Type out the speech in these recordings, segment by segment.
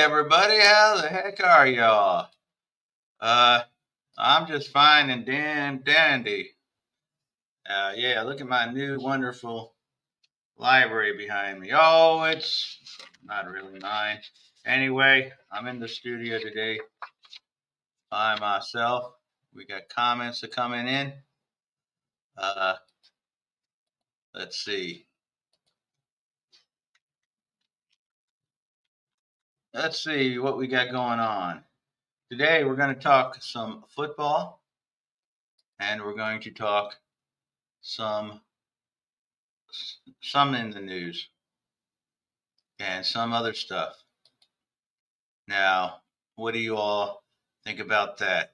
everybody, how the heck are y'all? I'm just fine and dandy. Yeah, look at my new wonderful library behind me. Oh, it's not really mine. Anyway, I'm in the studio today by myself. We got comments coming in. Uh, let's see. Let's see what we got going on. Today we're going to talk some football, and we're going to talk some in the news and some other stuff. Now, what do you all think about that?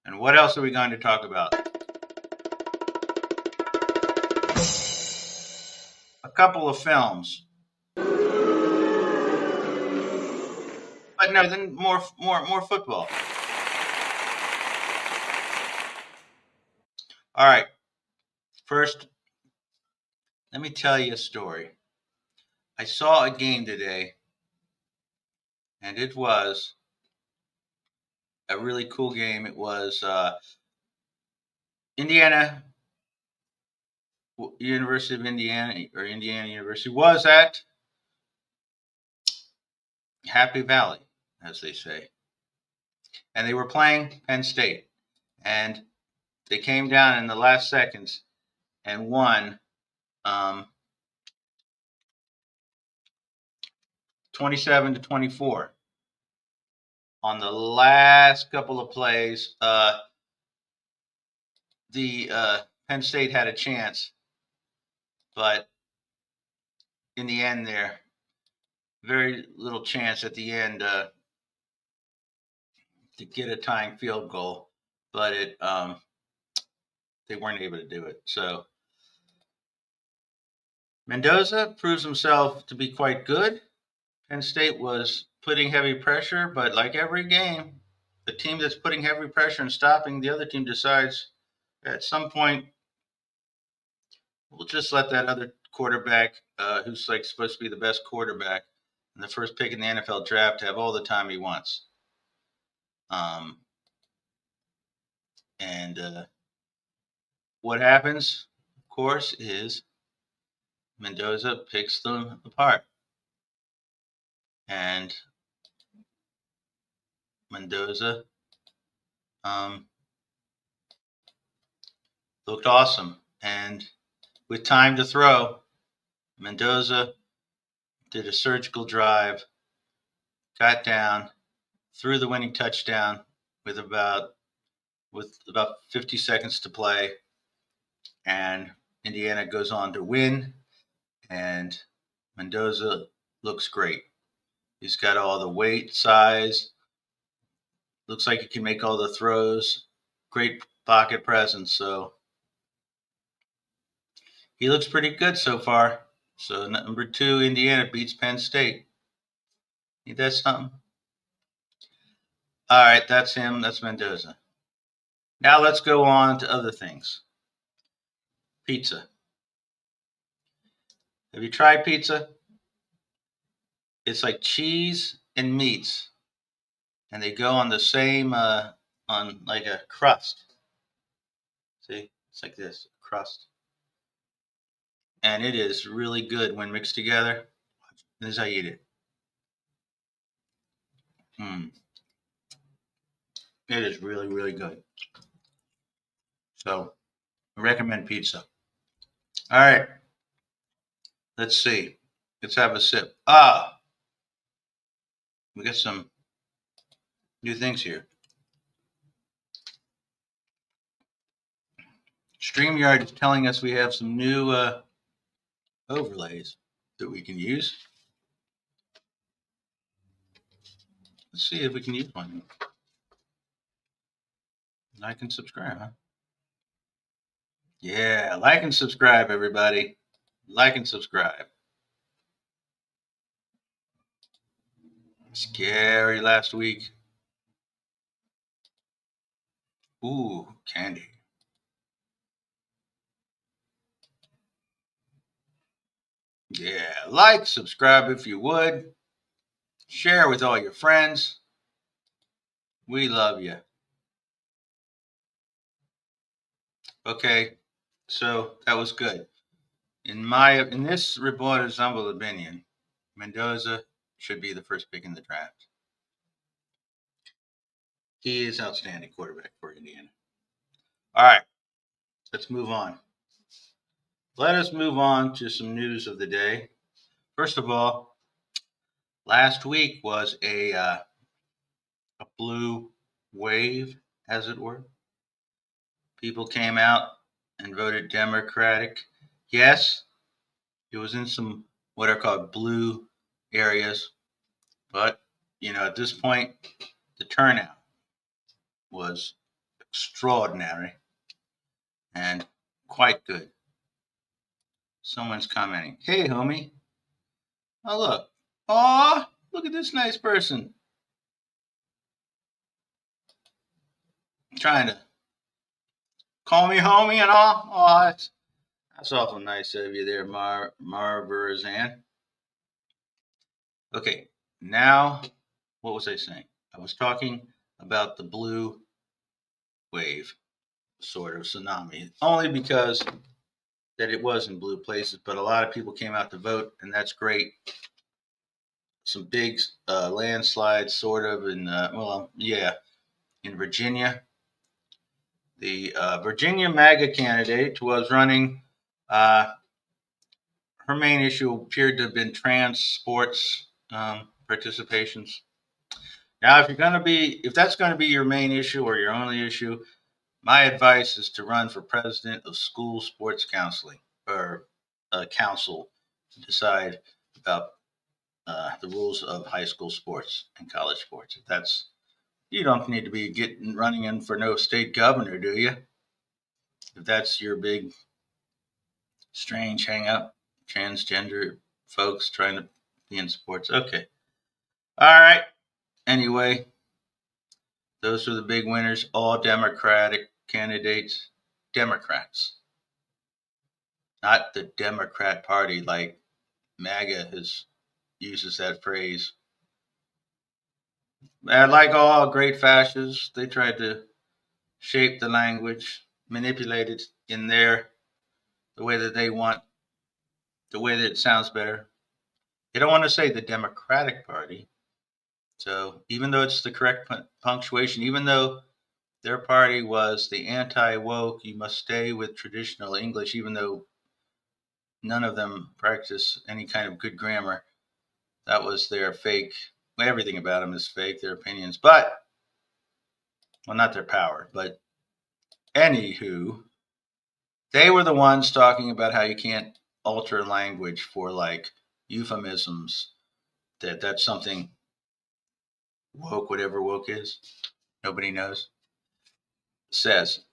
And what else are we going to talk about? A couple of films. But no, then more football. All right. First, let me tell you a story. I saw a game today, and it was a really cool game. It was University of Indiana, or Indiana University, was at Happy Valley, as they say. And they were playing Penn State. And they came down in the last seconds and won 27-24. On the last couple of plays, the Penn State had a chance, but in the end, there very little chance at the end to get a tying field goal, but they weren't able to do it. So Mendoza proves himself to be quite good. Penn State was putting heavy pressure, but like every game, the team that's putting heavy pressure and stopping the other team decides at some point, we'll just let that other quarterback, who's like supposed to be the best quarterback and the first pick in the NFL draft, have all the time he wants. And what happens, of course, is Mendoza picks them apart. And Mendoza looked awesome. And with time to throw, Mendoza did a surgical drive, got down, threw the winning touchdown with about 50 seconds to play, and Indiana goes on to win. And Mendoza looks great. He's got all the weight, size, looks like he can make all the throws, great pocket presence. So he looks pretty good so far. So number 2, Indiana beats Penn State. Ain't that something? All right, that's him. That's Mendoza. Now let's go on to other things. Pizza. Have you tried pizza? It's like cheese and meats, and they go on the same on like a crust. See, it's like this crust, and it is really good when mixed together. This is how you eat it. It is really, really good. So I recommend pizza. All right. Let's see. Let's have a sip. We got some new things here. StreamYard is telling us we have some new overlays that we can use. Let's see if we can use one. Like and subscribe, huh? Yeah, like and subscribe, everybody. Like and subscribe. Scary last week. Ooh, candy. Yeah, like, subscribe if you would. Share with all your friends. We love you. Okay, so that was good. In this reporter's humble opinion, Mendoza should be the first pick in the draft. He is outstanding quarterback for Indiana. All right, let's move on. Let us move on to some news of the day. First of all, last week was a blue wave, as it were. People came out and voted Democratic. Yes, it was in some what are called blue areas, but at this point, the turnout was extraordinary and quite good. Someone's commenting, "Hey, homie! Oh look, look at this nice person trying to call me homie and all. Oh, that's awful nice of you there, Marverzan." Okay, now what was I saying? I was talking about the blue wave, sort of tsunami, only because that it was in blue places, but a lot of people came out to vote, and that's great. Some big landslides, sort of, in Virginia. The Virginia MAGA candidate was running. Her main issue appeared to have been trans sports participations. Now, if that's going to be your main issue or your only issue, my advice is to run for president of school sports counseling or council to decide about the rules of high school sports and college sports. You don't need to be running in for no state governor, do you? If that's your big strange hang up, transgender folks trying to be in sports. Okay. All right. Anyway, those are the big winners, all Democratic candidates. Democrats, not the Democrat Party like MAGA uses that phrase. And like all great fascists, they tried to shape the language, manipulate it in the way that they want, the way that it sounds better. They don't want to say the Democratic Party. So even though it's the correct punctuation, even though their party was the anti-woke, you must stay with traditional English, even though none of them practice any kind of good grammar. That was their fake. Everything about them is fake, their opinions. But, well, not their power, but anywho, they were the ones talking about how you can't alter language for like euphemisms. That's something woke, whatever woke is. Nobody knows. Says.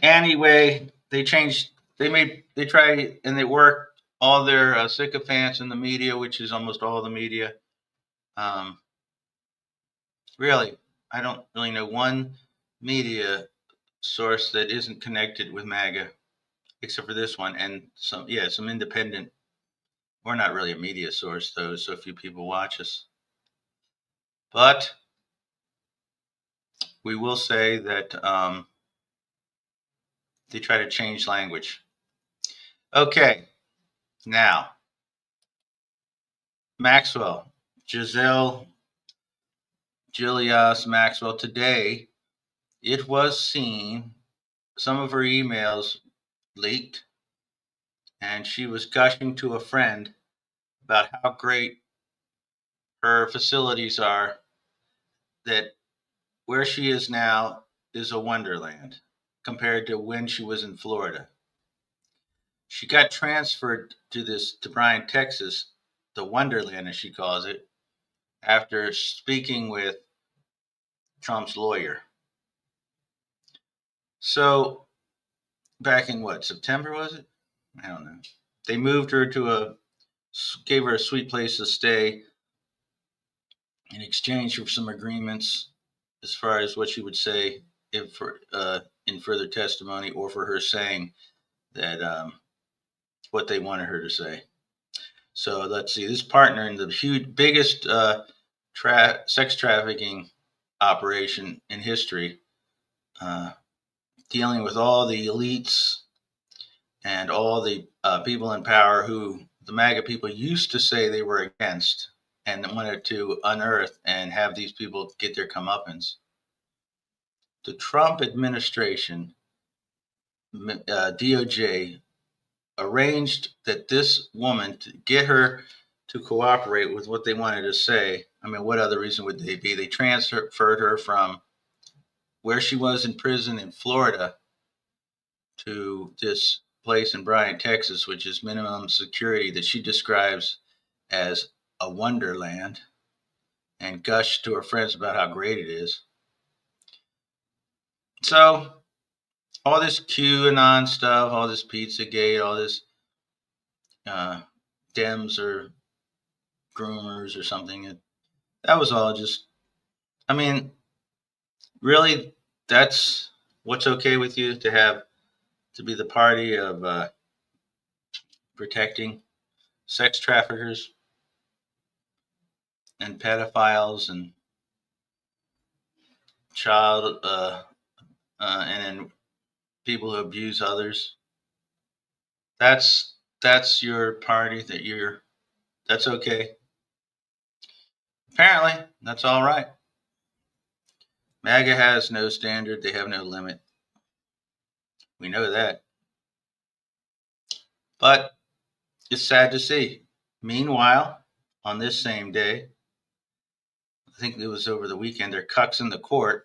Anyway, they tried, and they worked all their sycophants in the media, which is almost all the media. Really, I don't really know one media source that isn't connected with MAGA, except for this one, and some independent. We're not really a media source, though, so few people watch us. But we will say that they try to change language. Okay, now, Maxwell, Giselle Gilias Maxwell, today, it was seen, some of her emails leaked, and she was gushing to a friend about how great her facilities are, that where she is now is a wonderland compared to when she was in Florida. She got transferred to Bryan, Texas, the wonderland as she calls it, after speaking with Trump's lawyer. So back in September was it? I don't know. They moved her gave her a sweet place to stay in exchange for some agreements as far as what she would say in further testimony, or for her saying that what they wanted her to say. So let's see. This partner in the biggest sex trafficking operation in history, uh, dealing with all the elites and all the people in power who the MAGA people used to say they were against and wanted to unearth and have these people get their comeuppance. The Trump administration, DOJ, arranged that this woman, to get her to cooperate with what they wanted to say. I mean, what other reason would they be? They transferred her from where she was in prison in Florida to this place in Bryan, Texas, which is minimum security that she describes as a wonderland, and gushed to her friends about how great it is. So all this QAnon stuff, all this Pizzagate, all this Dems or groomers or something, that was all just, I mean, really, that's what's okay with you to be the party of protecting sex traffickers and pedophiles and child and then people who abuse others. That's your party. That's okay. Apparently, that's all right. MAGA has no standard. They have no limit. We know that. But it's sad to see. Meanwhile, on this same day, I think it was over the weekend, there are cucks in the court.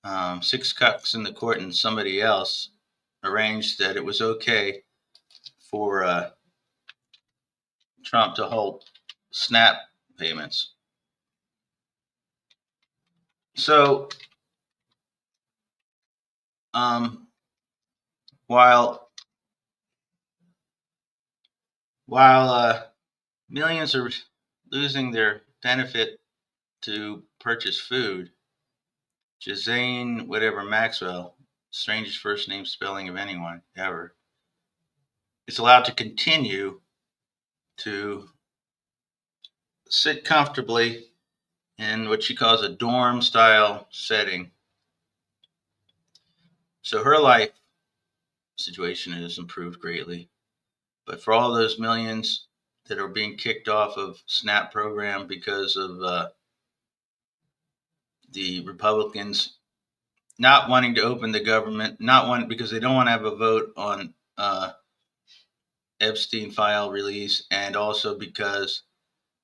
6 cucks in the court and somebody else arranged that it was okay for Trump to hold SNAP payments. So while millions are losing their benefit to purchase food, Jazane, whatever, Maxwell, strangest first name spelling of anyone ever, is allowed to continue to sit comfortably in what she calls a dorm style setting. So her life situation has improved greatly. But for all those millions that are being kicked off of SNAP program because of the Republicans not wanting to open the government, because they don't want to have a vote on Epstein file release, and also because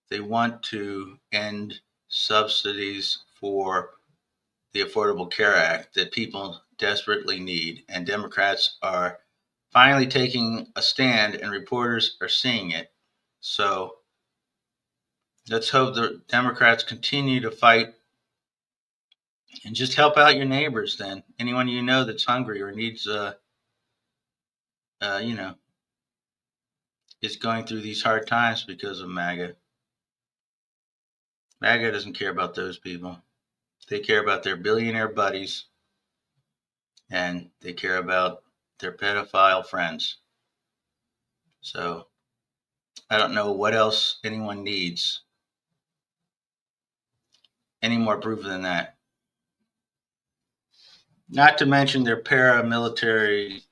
they want to end subsidies for the Affordable Care Act that people desperately need. And Democrats are finally taking a stand, and reporters are seeing it. So let's hope the Democrats continue to fight and just help out your neighbors then. Anyone you know that's hungry or needs, is going through these hard times because of MAGA. MAGA doesn't care about those people. They care about their billionaire buddies, and they care about their pedophile friends. So I don't know what else anyone needs. Any more proof than that. Not to mention their paramilitary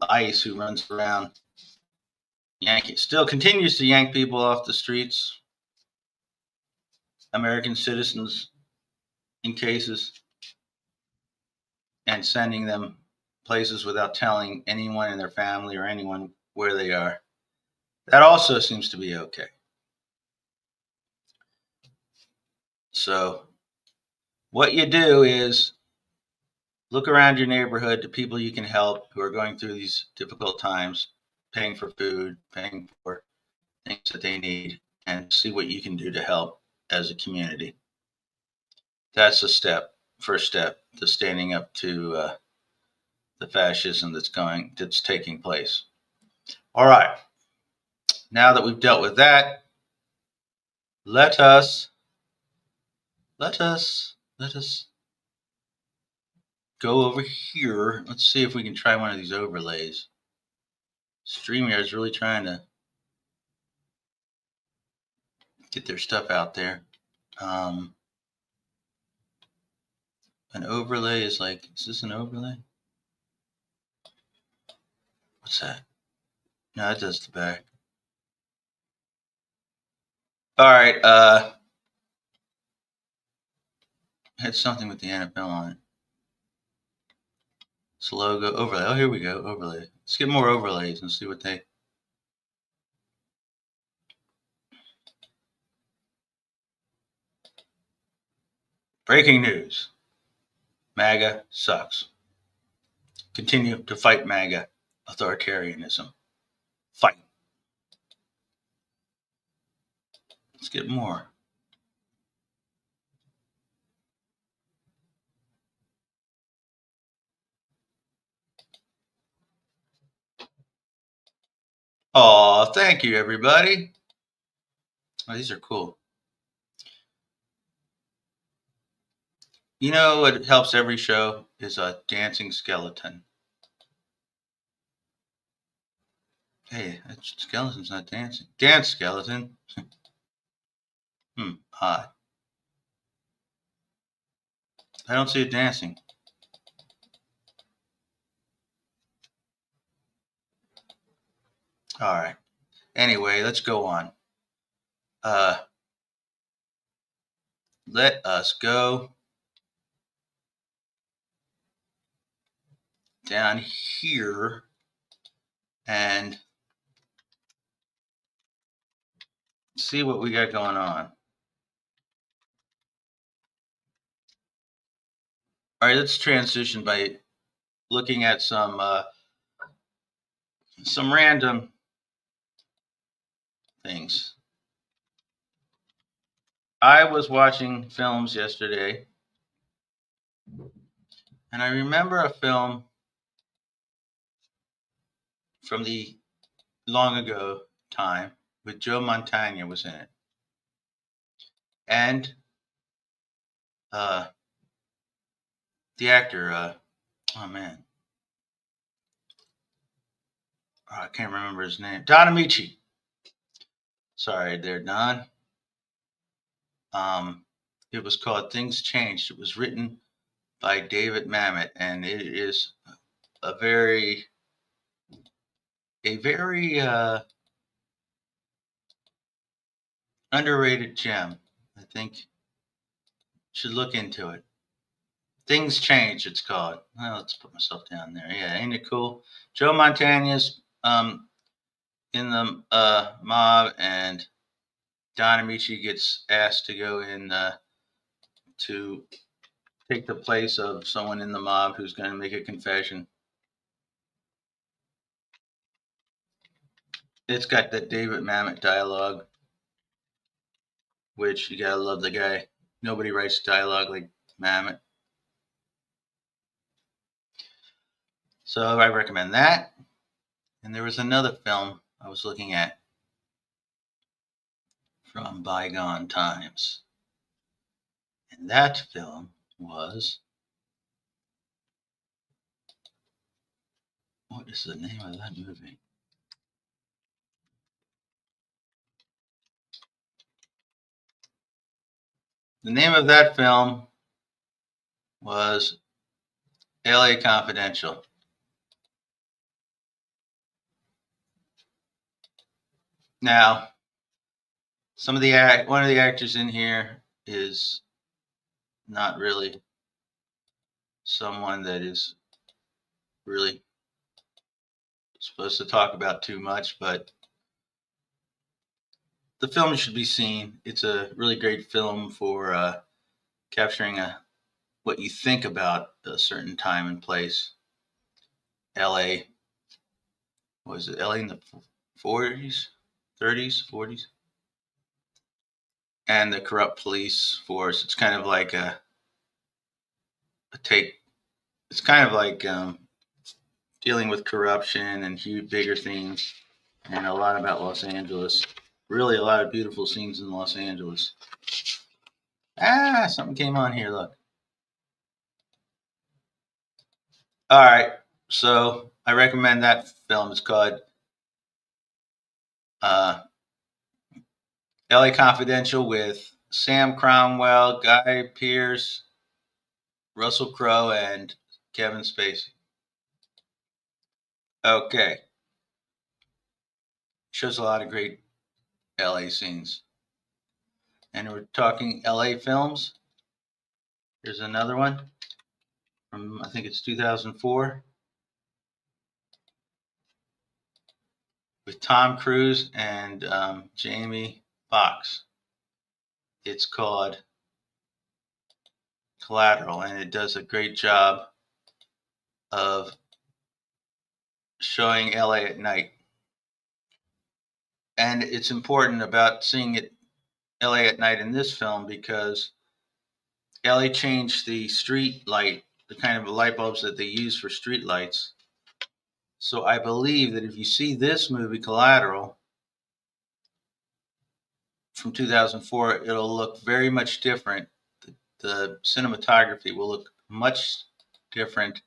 ICE who runs around still continues to yank people off the streets, American citizens in cases, and sending them places without telling anyone in their family or anyone where they are. That also seems to be okay. So what you do is look around your neighborhood to people you can help who are going through these difficult times, paying for food, paying for things that they need, and see what you can do to help as a community. That's the first step to standing up to the fascism that's taking place. All right. Now that we've dealt with that, let us go over here. Let's see if we can try one of these overlays. StreamYard's really trying to get their stuff out there. An overlay is like, is this an overlay? What's that? No, that does the back. All right. Had something with the NFL on it. It's logo overlay. Oh, here we go. Overlay. Let's get more overlays and see what they. Breaking news. MAGA sucks. Continue to fight MAGA authoritarianism. Fight. Let's get more. Oh, thank you, everybody. Oh, these are cool. You know what helps every show is a dancing skeleton. Hey, that skeleton's not dancing. Dance, skeleton. Odd. I don't see it dancing. All right. Anyway, let's go on. Let us go down here and see what we got going on. All right, let's transition by looking at some random things. I was watching films yesterday, and I remember a film from the long ago time with Joe Montana was in it. And the actor, oh man, I can't remember his name. Don Amici. Sorry there, Don. It was called Things Changed. It was written by David Mamet, and it is a very underrated gem. I think you should look into it. Things Change, it's called. Well, let's put myself down there. Yeah, ain't it cool? Joe Montana's in the mob, and Don Amici gets asked to go in to take the place of someone in the mob who's going to make a confession. It's got that David Mamet dialogue, which you gotta love the guy. Nobody writes dialogue like Mamet. So I recommend that. And there was another film I was looking at from bygone times. And that film was, what is the name of that movie? The name of that film was LA Confidential. Now, one of the actors in here is not really someone that is really supposed to talk about too much, but the film should be seen. It's a really great film for capturing what you think about a certain time and place. LA, was it LA in the 40s, 30s, 40s? And the corrupt police force. It's kind of like a take. It's kind of like dealing with corruption and huge, bigger things, and a lot about Los Angeles. Really, a lot of beautiful scenes in Los Angeles. Something came on here. Look. All right, so I recommend that film. It's called L.A. Confidential with Sam Cromwell, Guy Pearce, Russell Crowe, and Kevin Spacey. Okay, shows a lot of great L.A. scenes. And we're talking LA films. Here's another one from, I think it's 2004, with Tom Cruise and Jamie Foxx. It's called Collateral, and it does a great job of showing LA at night. And it's important about seeing it LA at night in this film because LA changed the street light, the kind of light bulbs that they use for street lights. So I believe that if you see this movie, Collateral, from 2004, it'll look very much different. The cinematography will look much different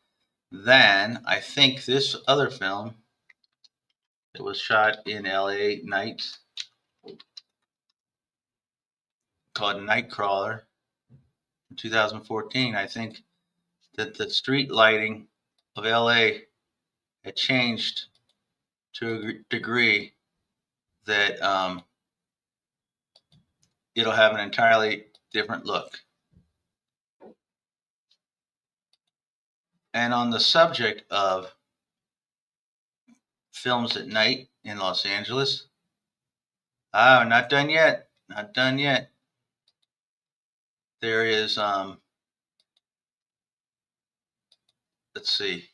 than, I think, this other film that was shot in LA nights called Nightcrawler in 2014. I think that the street lighting of LA had changed to a degree that it'll have an entirely different look. And on the subject of films at night in Los Angeles, not done yet. Not done yet. There is, let's see,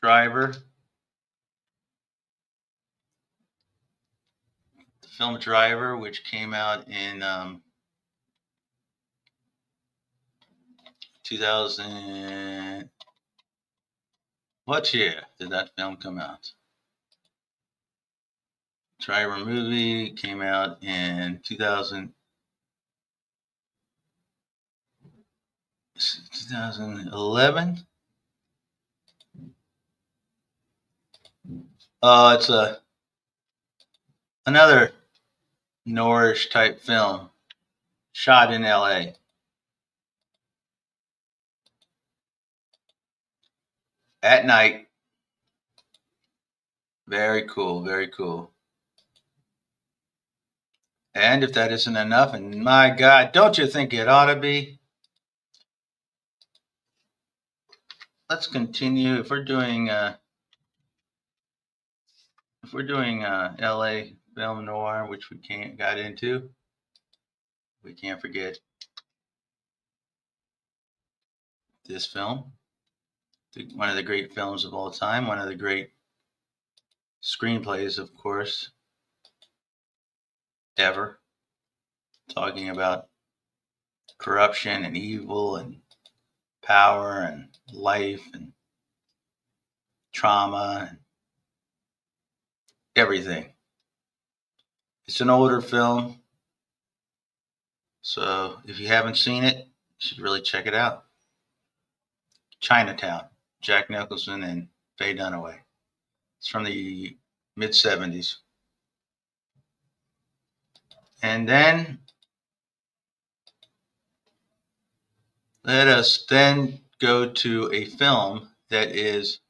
Driver. The film Driver, which came out in 2000. What year did that film come out? Driver movie came out in 2011. It's another noirish type film shot in LA. At night. Very cool, very cool. And if that isn't enough, and my God, don't you think it ought to be? Let's continue. If we're doing LA film noir, which we got into, we can't forget this film. One of the great films of all time, one of the great screenplays, of course, ever. Talking about corruption and evil and power and life and trauma and everything. It's an older film, so if you haven't seen it, you should really check it out. Chinatown, Jack Nicholson and Faye Dunaway. It's from the mid-70s. And then let us then go to a film that is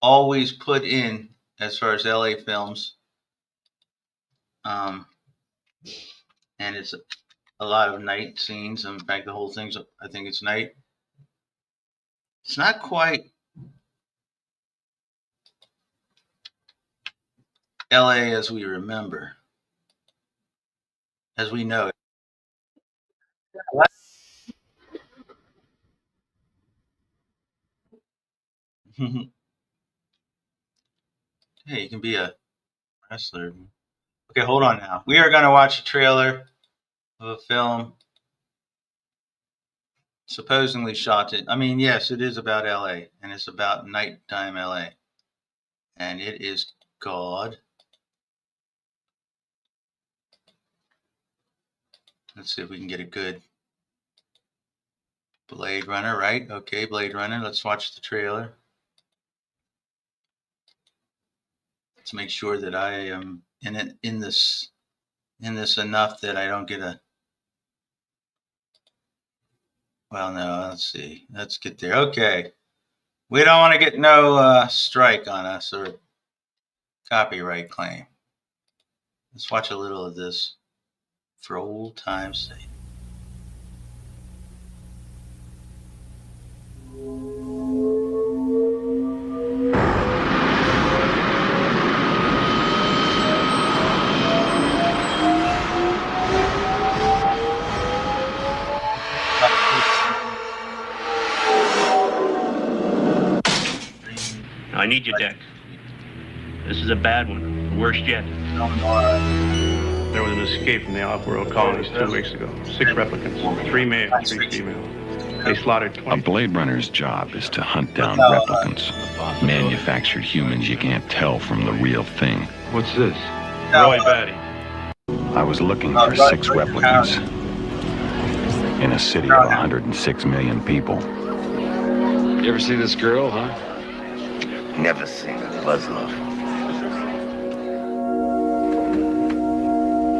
always put in as far as LA films. And it's a lot of night scenes. In fact, the whole thing's, I think it's night. It's not quite LA as we remember, as we know it. Hey, you can be a wrestler. Okay, hold on now. We are going to watch a trailer of a film supposedly shot in. I mean, yes, it is about LA, and it's about nighttime LA. And it is called. Let's see if we can get a good Blade Runner, right? Okay, Blade Runner. Let's watch the trailer. Let's make sure that I am in this enough that I don't get a. Well, no. Let's see. Let's get there. Okay. We don't want to get no strike on us or copyright claim. Let's watch a little of this for old time's sake. I need your deck. This is a bad one. The worst yet. There was an escape from the off-world colonies 2 weeks ago. 6 replicants, 3 males, 3 females. They slaughtered 20. A Blade Runner's job is to hunt down replicants. Manufactured humans you can't tell from the real thing. What's this? Roy Batty. I was looking for 6 replicants in a city of 106 million people. You ever see this girl, huh? Never seen a Muslim.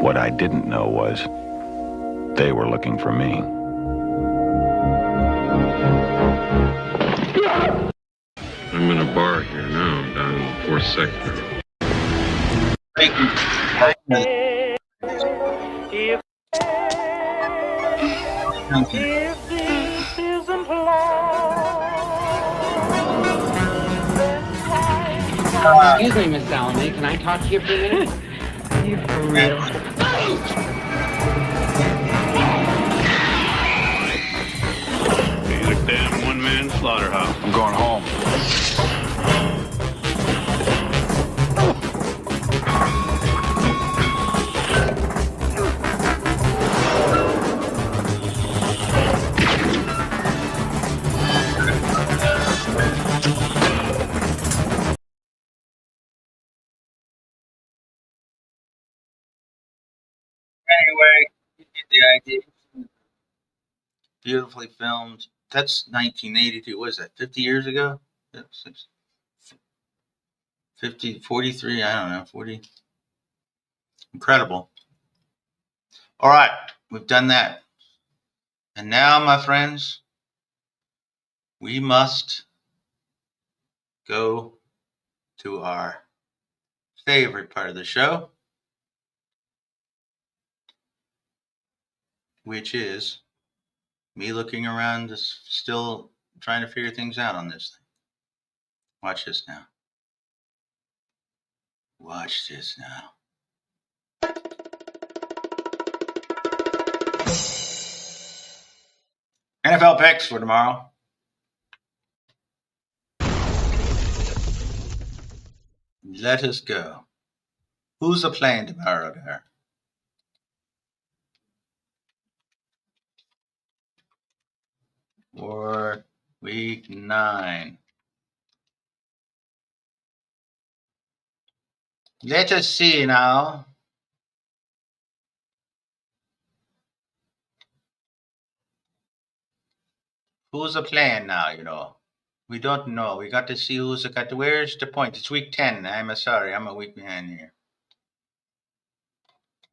What I didn't know was they were looking for me. I'm in a bar here now. I'm down in the 4th sector. Excuse me, Miss Salome, can I talk to you for a minute? You for real? He's a damn one-man slaughterhouse. I'm going home. Anyway, you get the idea. Beautifully filmed. That's 1982. What is that? 50 years ago? 50, 43. I don't know. 40. Incredible. All right, we've done that. And now, my friends, we must go to our favorite part of the show, which is me looking around, just still trying to figure things out on this thing. Watch this now. Watch this now. NFL picks for tomorrow. Let us go. Who's playing tomorrow there? For week 9. Let us see now. Who's playing now, you know? We don't know. We got to see who's got. Where's the point? It's week 10. I'm sorry. I'm a week behind here.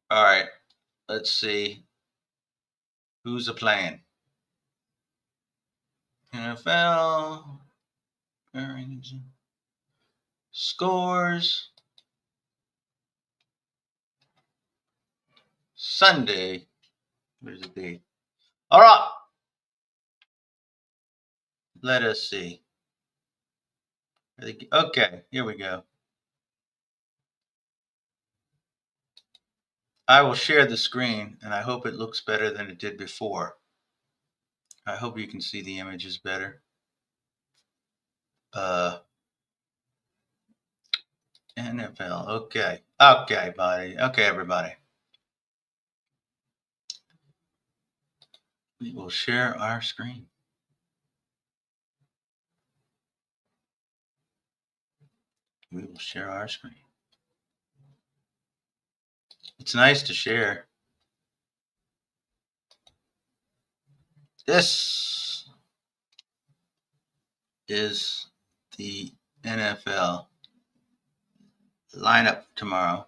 All right. Let's see. Who's playing? NFL. Scores. Sunday. Where's the date? All right. Let us see. Okay, here we go. I will share the screen, and I hope it looks better than it did before. I hope you can see the images better. NFL. Okay. Okay, buddy. Okay, everybody. We will share our screen. We will share our screen. It's nice to share. This is the NFL lineup tomorrow.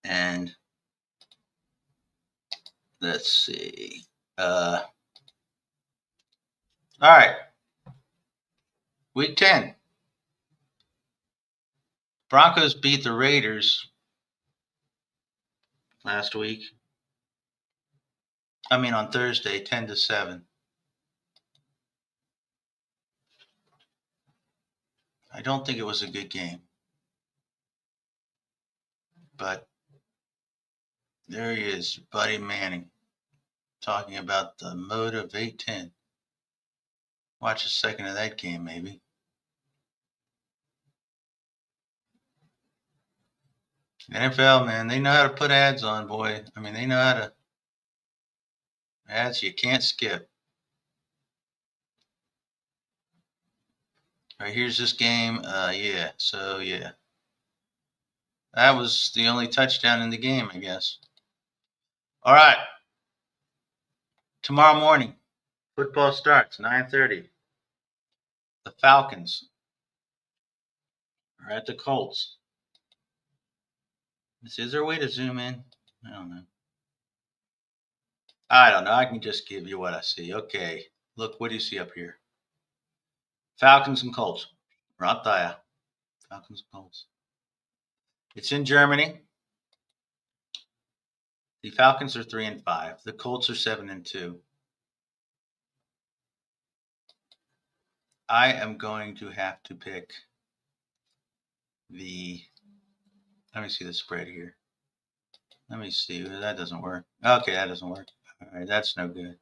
And let's see. All right. Week 10. Broncos beat the Raiders last week. On Thursday, 10-7. I don't think it was a good game. But there he is, Buddy Manning, talking about the mode of 8-10. Watch a second of that game, maybe. NFL, man, they know how to put ads on, boy. They know how to. Ads you can't skip. All right, here's this game. Yeah. That was the only touchdown in the game, I guess. All right. Tomorrow morning, football starts, 9:30. The Falcons are at the Colts. Is there a way to zoom in? I don't know. I can just give you what I see. Okay. Look, what do you see up here? Falcons and Colts. Right there. Falcons and Colts. It's in Germany. The Falcons are 3-5. The Colts are 7-2. I am going to have to pick let me see the spread here. Let me see. That doesn't work. Okay, that doesn't work. All right, that's no good.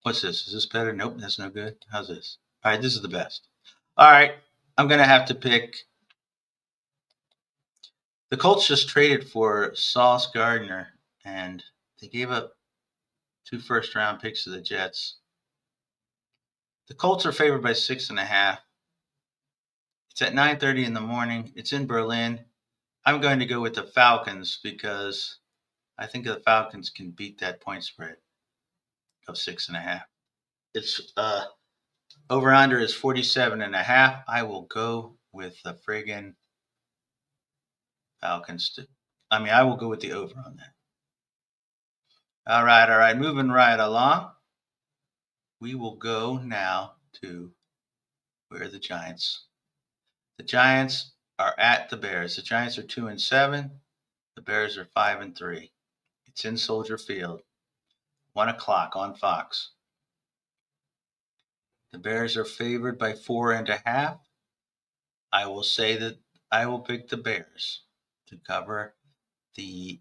What's this? Is this better? Nope, that's no good. How's this? All right, this is the best. All right, I'm going to have to pick. The Colts just traded for Sauce Gardner, and they gave up 2 first-round picks to the Jets. The Colts are favored by 6.5. It's at 9:30 in the morning. It's in Berlin. I'm going to go with the Falcons because I think the Falcons can beat that point spread of 6.5. It's over-under is 47.5. I will go with the friggin' Falcons. I will go with the over on that. All right. Moving right along. We will go now to where the Giants. The Giants are at the Bears. The Giants are 2-7. The Bears are 5-3. It's in Soldier Field. 1:00 on Fox. The Bears are favored by 4.5. I will say that I will pick the Bears to cover. The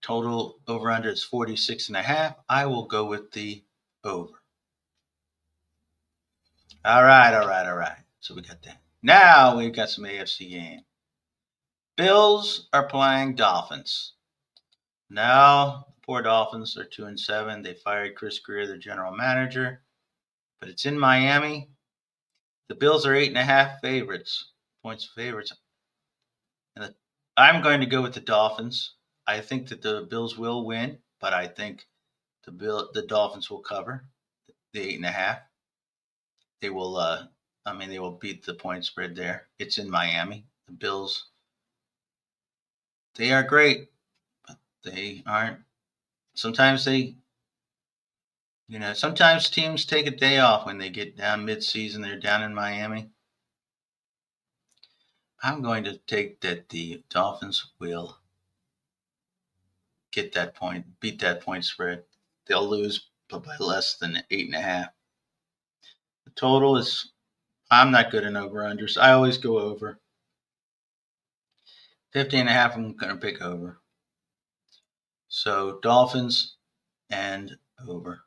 total over-under is 46.5. I will go with the over. All right. So we got that. Now we've got some AFC game. Bills are playing Dolphins. Now, the poor Dolphins are 2-7. They fired Chris Greer, their general manager. But it's in Miami. The Bills are 8.5 points favorites. And I'm going to go with the Dolphins. I think that the Bills will win, but I think the Dolphins will cover the 8.5. They will. They will beat the point spread there. It's in Miami. The Bills. They are great, but they aren't. Sometimes sometimes teams take a day off when they get down mid-season. They're down in Miami. I'm going to take that the Dolphins will beat that point spread. They'll lose, but by less than 8.5. The total is, I'm not good in over-unders. I always go over. 50.5, I'm going to pick over. So Dolphins and over.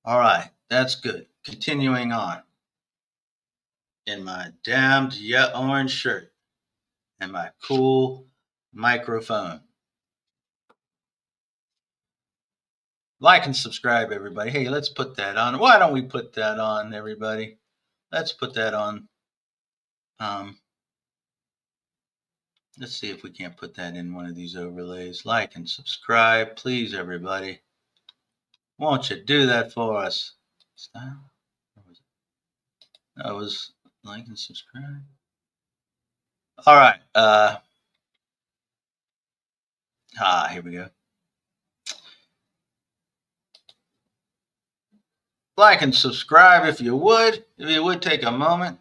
All right, that's good. Continuing on. In my damned orange shirt and my cool microphone. Like and subscribe, everybody. Hey, let's put that on. Why don't we put that on, everybody? Let's put that on. Let's see if we can't put that in one of these overlays. Like and subscribe, please, everybody. Won't you do that for us? Style? What was it? That was like and subscribe. All right. Here we go. Like and subscribe if you would. If you would take a moment,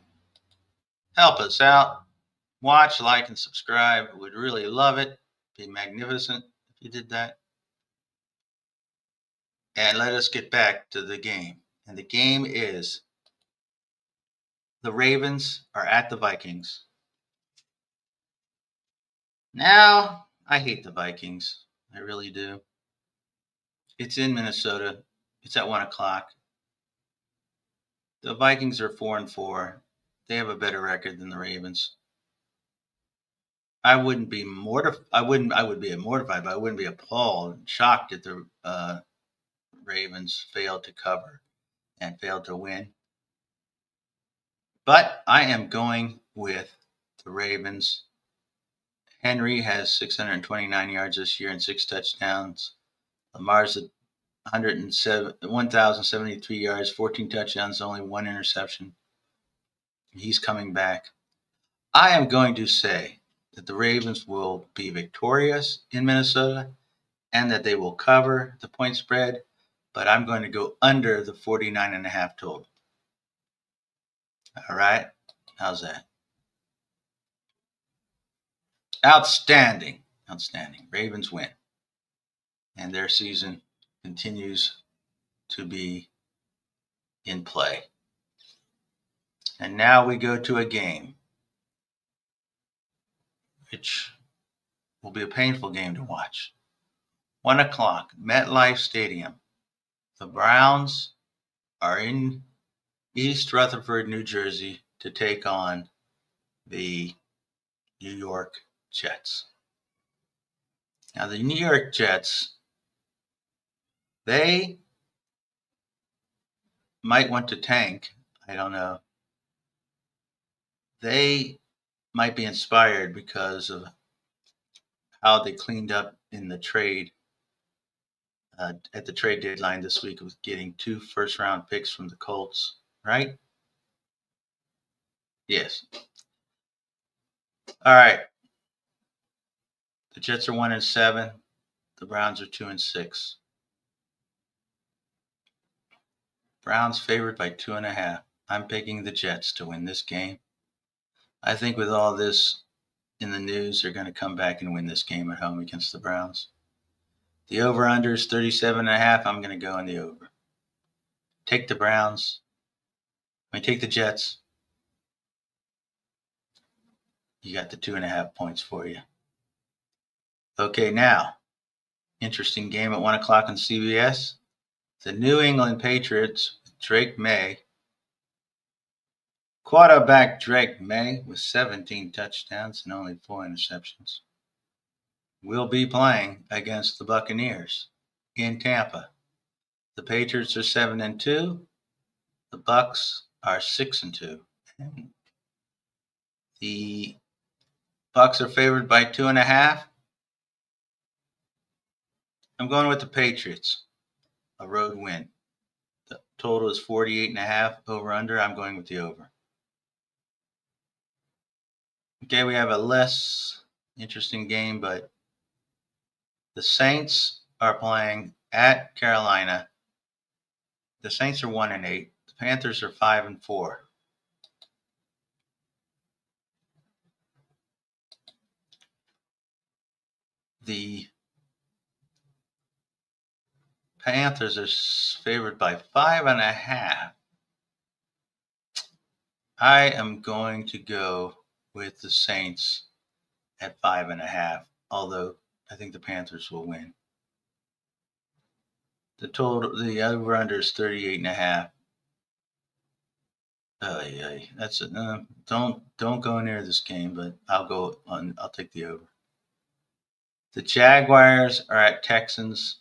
help us out. Watch, like, and subscribe. Would really love it. Be magnificent if you did that. And let us get back to the game. And the game is the Ravens are at the Vikings. Now, I hate the Vikings. I really do. It's in Minnesota. It's at 1 o'clock. The Vikings are 4-4. They have a better record than the Ravens. I wouldn't be mortified. I would be mortified, but I wouldn't be appalled and shocked that the Ravens failed to cover and failed to win. But I am going with the Ravens. Henry has 629 yards this year and 6 touchdowns. Lamar's at 1,073 yards, 14 touchdowns, only 1 interception. He's coming back. I am going to say that the Ravens will be victorious in Minnesota and that they will cover the point spread, but I'm going to go under the 49.5 total. All right. How's that? Outstanding. Outstanding. Ravens win. And their season continues to be in play. And now we go to a game, which will be a painful game to watch. 1 o'clock, MetLife Stadium. The Browns are in East Rutherford, New Jersey, to take on the New York Jets. Now, the New York Jets, they might want to tank. I don't know. They might be inspired because of how they cleaned up in the trade at the trade deadline this week with getting 2 first-round picks from the Colts, right? Yes. All right. The Jets are 1-7. The Browns are 2-6. Browns favored by 2.5. I'm picking the Jets to win this game. I think with all this in the news, they're going to come back and win this game at home against the Browns. The over-under is 37.5. I'm going to go in the over. Take the Browns. Take the Jets. You got the 2.5 points for you. Okay, now, interesting game at 1 o'clock on CBS. The New England Patriots, Drake May. Quarterback Drake May with 17 touchdowns and only 4 interceptions will be playing against the Buccaneers in Tampa. The Patriots are 7-2. The Bucs are 6-2. And the Bucs are favored by 2.5. I'm going with the Patriots. A road win. The total is 48.5. Over under. I'm going with the over. Okay, we have a less interesting game, but the Saints are playing at Carolina. The Saints are 1-8. The Panthers are 5-4. The Panthers are favored by 5.5. I am going to go with the Saints at 5.5, although I think the Panthers will win. The over-under is 38.5. That's it. Don't go near this game, but I'll take the over. The Jaguars are at Texans.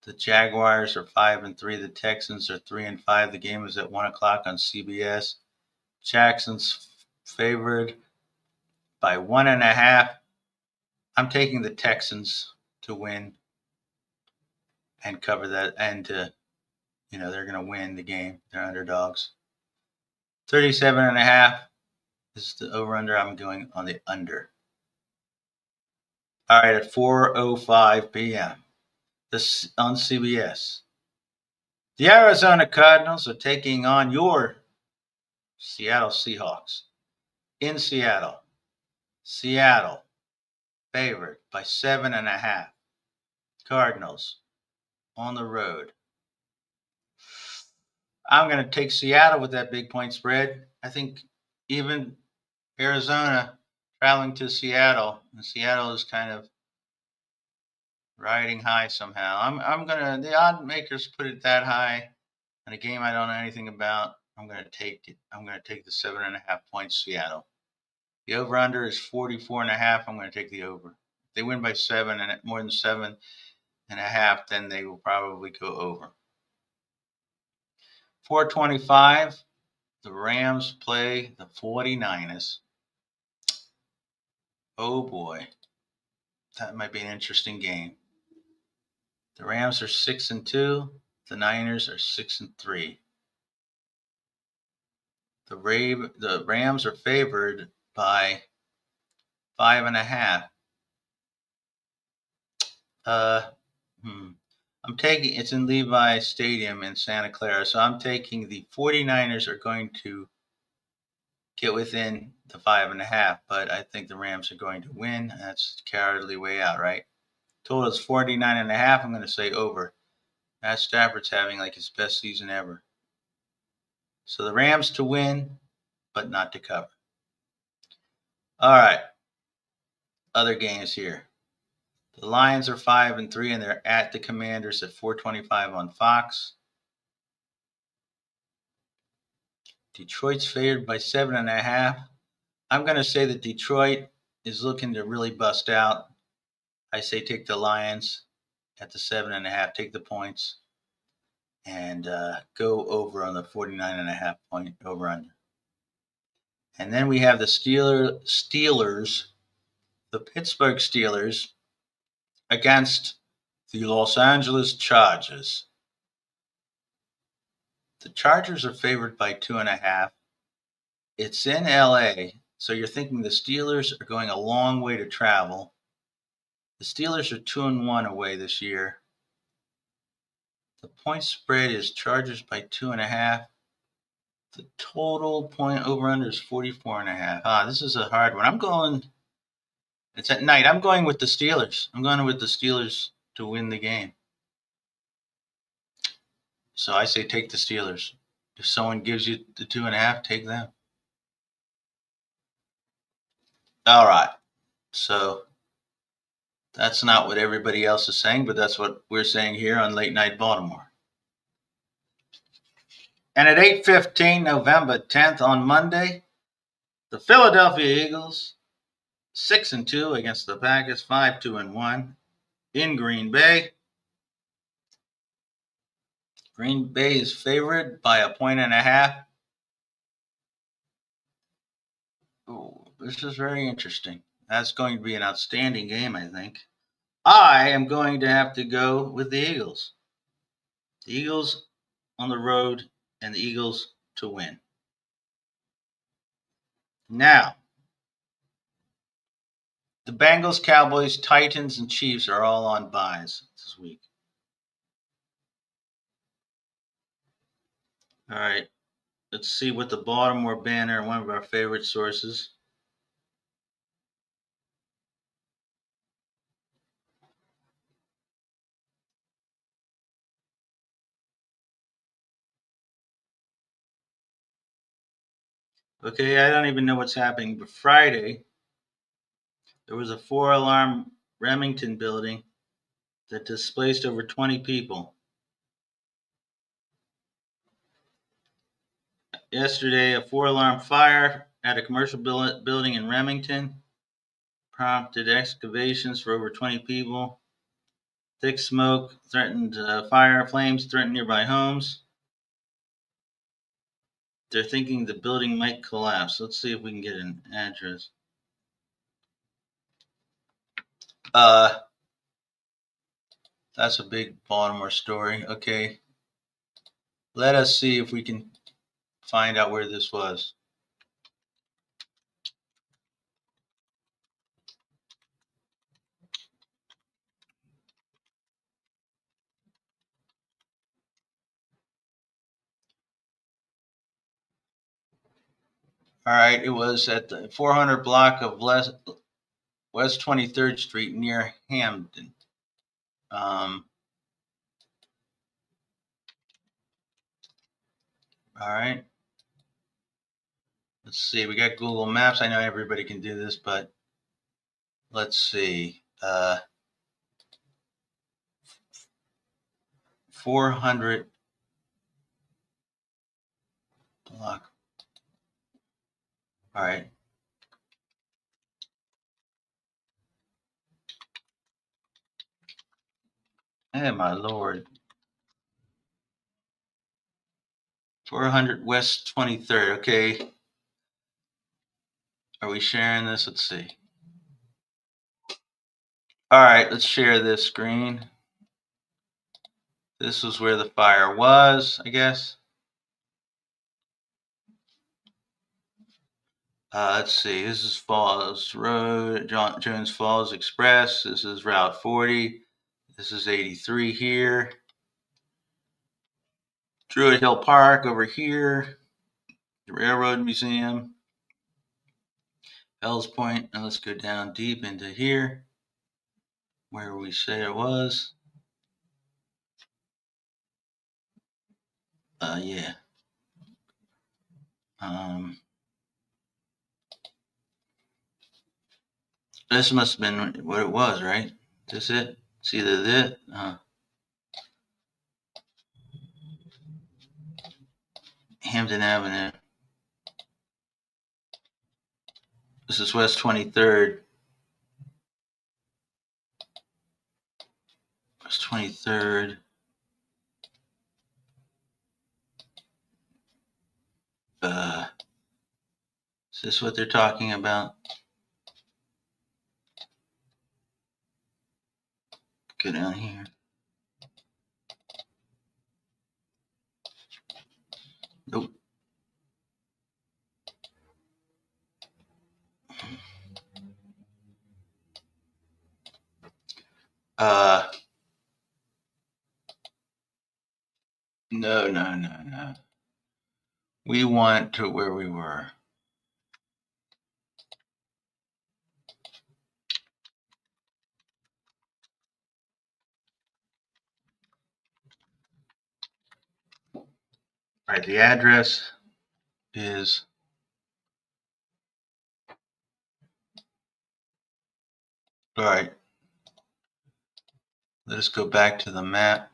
The Jaguars are 5-3. The Texans are 3-5. The game is at 1 o'clock on CBS. Jackson's favored by 1.5. I'm taking the Texans to win and cover that, and they're going to win the game. They're underdogs. 37.5 is the over-under. I'm going on the under. All right, at 4:05 p.m. This on CBS. The Arizona Cardinals are taking on your Seattle Seahawks in Seattle. Seattle favored by 7.5. Cardinals on the road. I'm going to take Seattle with that big point spread. I think even Arizona traveling to Seattle, and Seattle is kind of riding high somehow. The odd makers put it that high in a game I don't know anything about. I'm going to take it. I'm going to take the 7.5 points Seattle. The over under is 44.5. I'm going to take the over. If they win by 7 and more than 7.5, then they will probably go over. 4:25, the Rams play the 49ers. Oh boy, that might be an interesting game. The Rams are 6-2. The Niners are 6-3. The Rams are favored by 5.5. I'm taking, it's in Levi Stadium in Santa Clara, so I'm taking the 49ers are going to get within the 5.5, but I think the Rams are going to win. That's cowardly way out, right? Total is 49.5. I'm going to say over. Matt Stafford's having like his best season ever. So the Rams to win, but not to cover. All right. Other games here. The Lions are 5-3, and they're at the Commanders at 4:25 on Fox. Detroit's favored by 7.5. I'm going to say that Detroit is looking to really bust out. I say take the Lions at the 7.5, take the points, and go over on the 49.5 point over under. And then we have the Steelers, the Pittsburgh Steelers, against the Los Angeles Chargers. The Chargers are favored by 2.5. It's in LA, so you're thinking the Steelers are going a long way to travel. The Steelers are 2-1 away this year. The point spread is Chargers by 2.5. The total point over under is 44.5. This is a hard one. It's at night. I'm going with the Steelers. I'm going with the Steelers to win the game. So I say take the Steelers. If someone gives you the 2.5, take them. All right. So that's not what everybody else is saying, but that's what we're saying here on Late Night Baltimore. And at 8:15, November 10th on Monday, the Philadelphia Eagles, 6-2 against the Packers, 5-2-1 in Green Bay. Green Bay is favored by 1.5. Ooh, this is very interesting. That's going to be an outstanding game, I think. I am going to have to go with the Eagles. The Eagles on the road and the Eagles to win. Now, the Bengals, Cowboys, Titans, and Chiefs are all on byes this week. All right, let's see what the Baltimore Banner, one of our favorite sources. Okay, I don't even know what's happening, but Friday, there was a 4-alarm Remington building that displaced over 20 people. Yesterday, a 4-alarm fire at a commercial building in Remington prompted excavations for over 20 people. Thick smoke threatened flames threatened nearby homes. They're thinking the building might collapse. Let's see if we can get an address. That's a big Baltimore story. Okay. Let us see if we can find out where this was. All right, it was at the 400 block of West 23rd Street near Hamden. All right. Let's see. We got Google Maps. I know everybody can do this, but let's see. 400 block. All right. Hey, my Lord. 400 West 23rd. Okay. Are we sharing this? Let's see. All right, let's share this screen. This was where the fire was, I guess. Let's see. This is Falls Road, Jones Falls Express. This is Route 40. This is 83 here. Druid Hill Park over here. The Railroad Museum. Fells Point. And let's go down deep into here, where we say it was. Yeah. This must have been what it was, right? Is this it? It's either this. Hampton Avenue. This is West 23rd. West 23rd. Is this what they're talking about? Go down here. Nope. No. We want to where we were. All right, the address is all right. Let us go back to the map.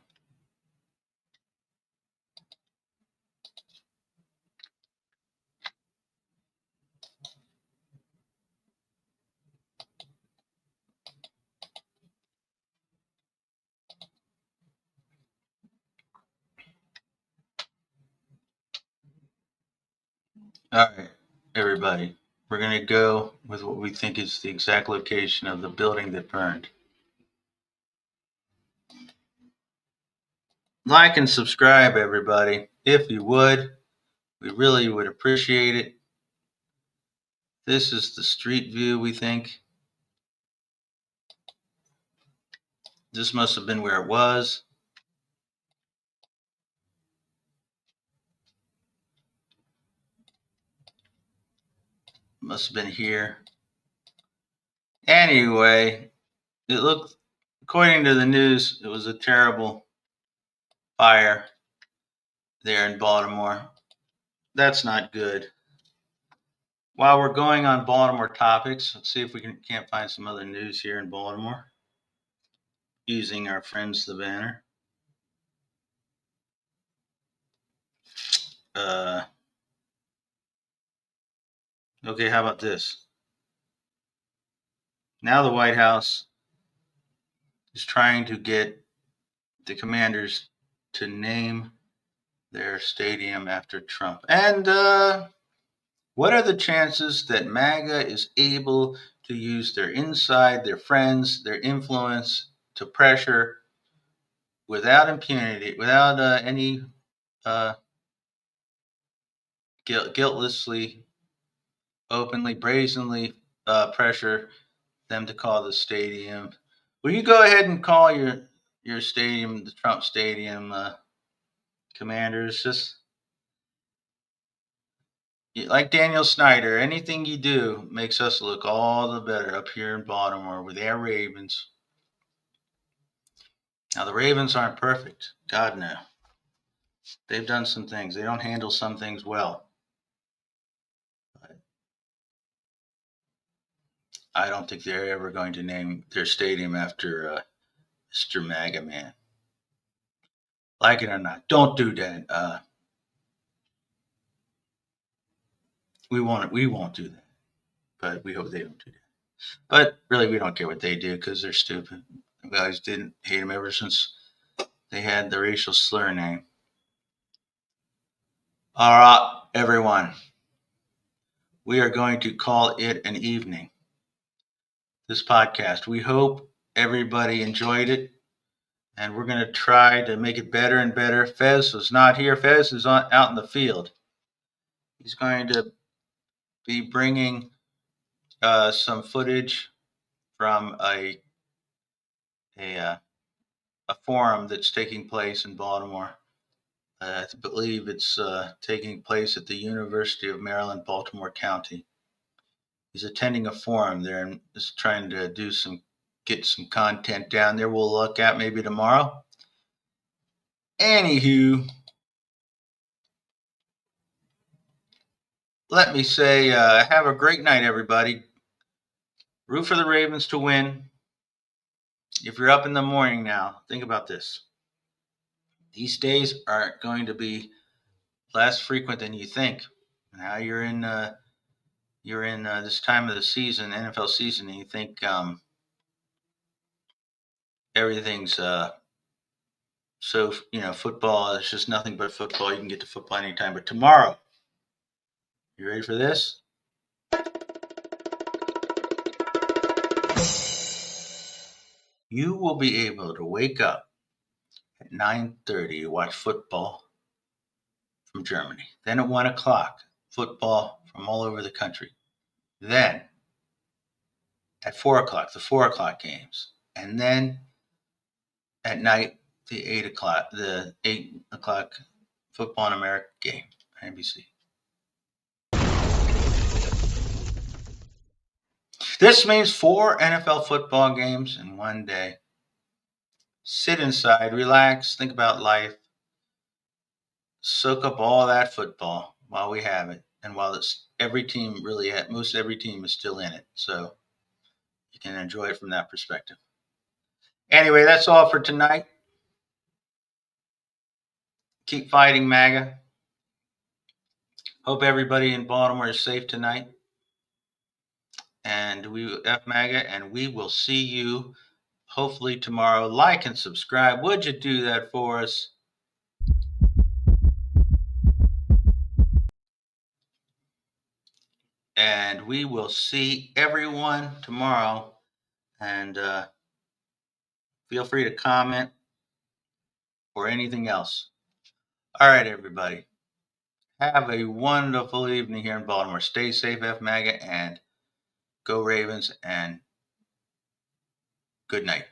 All right, everybody. We're going to go with what we think is the exact location of the building that burned. Like and subscribe, everybody, if you would. We really would appreciate it. This is the street view, we think. This must have been where it was. Must have been here. Anyway, it looked, according to the news, it was a terrible fire there in Baltimore. That's not good. While we're going on Baltimore topics, let's see if we can't find some other news here in Baltimore using our friends the banner. Okay, how about this? Now the White House is trying to get the Commanders to name their stadium after Trump. And what are the chances that MAGA is able to use their inside, their friends, their influence to pressure without impunity, without any guiltlessly, openly, brazenly pressure them to call the stadium. Will you go ahead and call your stadium, the Trump Stadium, Commanders? Just like Daniel Snyder, anything you do makes us look all the better up here in Baltimore with our Ravens. Now, the Ravens aren't perfect. God, no. They've done some things. They don't handle some things well. But I don't think they're ever going to name their stadium after Mr. MAGA man. Like it or not, don't do that. We won't do that. But we hope they don't do that. But really, we don't care what they do because they're stupid. You guys didn't hate them ever since they had the racial slur name. All right, everyone. We are going to call it an evening. This podcast. We hope everybody enjoyed it. And we're going to try to make it better and better. Fez was not here. Fez is out in the field. He's going to be bringing some footage from a forum that's taking place in Baltimore. I believe it's taking place at the University of Maryland, Baltimore County. He's attending a forum there and is trying to get some content down there we'll look at maybe tomorrow. Anywho, let me say, have a great night, everybody. Root for the Ravens to win. If you're up in the morning now, think about this. These days are going to be less frequent than you think. Now you're in this time of the season, NFL season, and you think everything's football is just nothing but football. You can get to football anytime. But tomorrow, you ready for this? You will be able to wake up at 9:30 to watch football from Germany. Then at 1 o'clock, football from all over the country. Then at 4 o'clock, the 4 o'clock games. And then at night, the 8 o'clock Football in America game, NBC. This means 4 NFL football games in one day. Sit inside, relax, think about life, soak up all that football while we have it, and while most every team is still in it, so you can enjoy it from that perspective. Anyway, that's all for tonight. Keep fighting, MAGA. Hope everybody in Baltimore is safe tonight. And F MAGA, and we will see you hopefully tomorrow. Like and subscribe. Would you do that for us? And we will see everyone tomorrow. And feel free to comment or anything else. All right, everybody. Have a wonderful evening here in Baltimore. Stay safe, F MAGA, and go Ravens, and good night.